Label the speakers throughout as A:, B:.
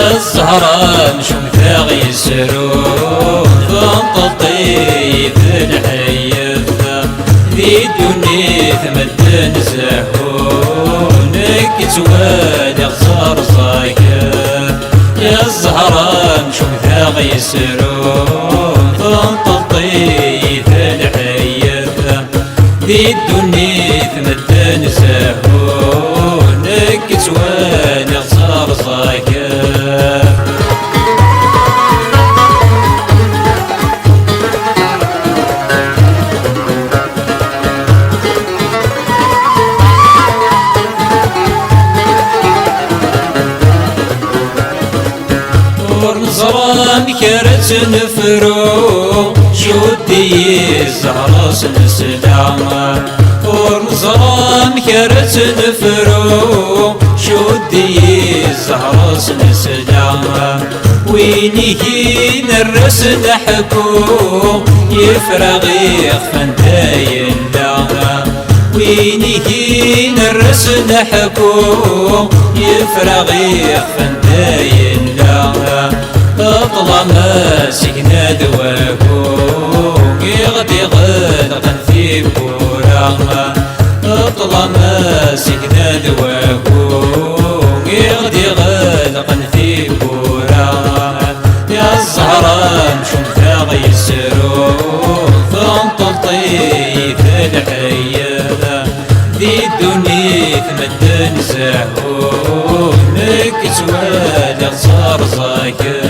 A: الزهرة نشوفها غيسرون فانططي في الحياة ذي الدنيا ثمدن زهونك توالي غزار صايا يا الزهرة نشوفها غيسرون فانططي في الحياة ذي الدنيا ثمدن زهونك توالي غزار صايا ورنزران كرت نفرو شودي الزهرة سلسلامة ورنزران كرت نفرو شودي الزهرة سلسلامة وينيه نرس نحكو يفرغ يخفن داين لاما وينيه نرس نحكو يفرغ يخفن داين لاما طلما سكنا دواكو يغدي غدقا في بوراما طلما سكنا دواكو يغدي غدقا في بوراما يا الزهرة نشوفها غيسرون فانطلطي في الحياة ذي الدنيا ثمدن زهونك توالي غزار صايا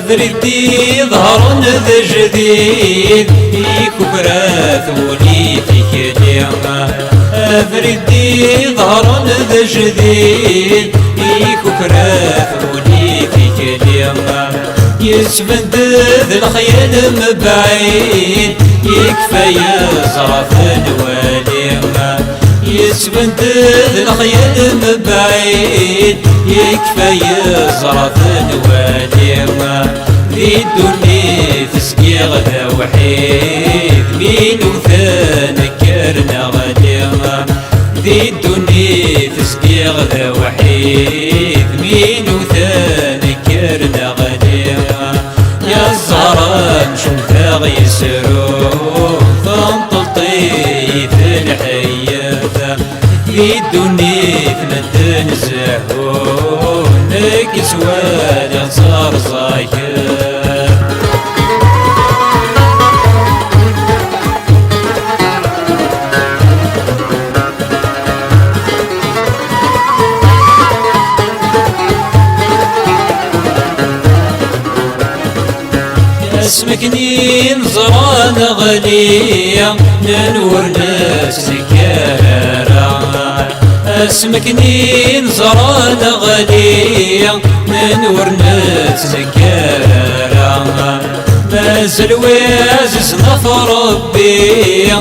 A: ذردي ظهر ذا جديد يكبرات ولي في كلمة ذردي ظهر ذا جديد يكبرات ولي في كلمة يسبدد الخيال مبعيد يكفى يزرف الوليمة يسبدد الخيال مبعيد يكفى يزرف الوليمة ذي الدنيا تسقي غدا وحيد مين وثانكرنا غديمة ذي الدنيا تسقي غدا وحيد مين وثانكرنا غديمة يا الزهرة نشوفها غيسرون فانطلطي في الحياة ذي الدنيا ثمدن زهونك توالي غزار صايا اسمك نين زران غليا ننور ناس كارا اسمك نين زران غليا ننور ناس كارا مازال وازز نفر ربي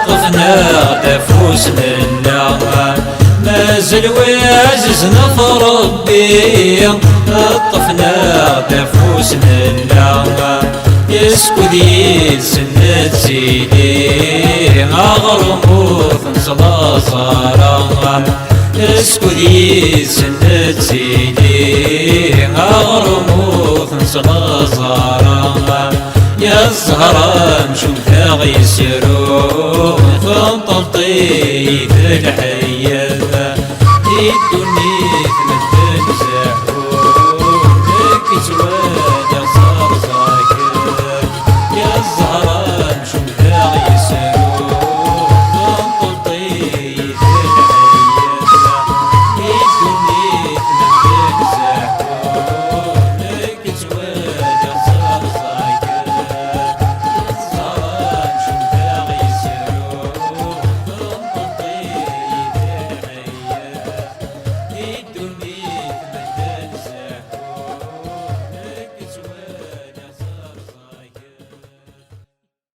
A: طفنا تفوس منا مازال وازز نفر ربي طفنا تفوس منا يسكد يسند زيدي أغرموث نصلا صارا يسكد يسند زيدي أغرموث نصلا صارا يا الزهرة نشوفها غيسرون فانطلطي في الحياة الدنيا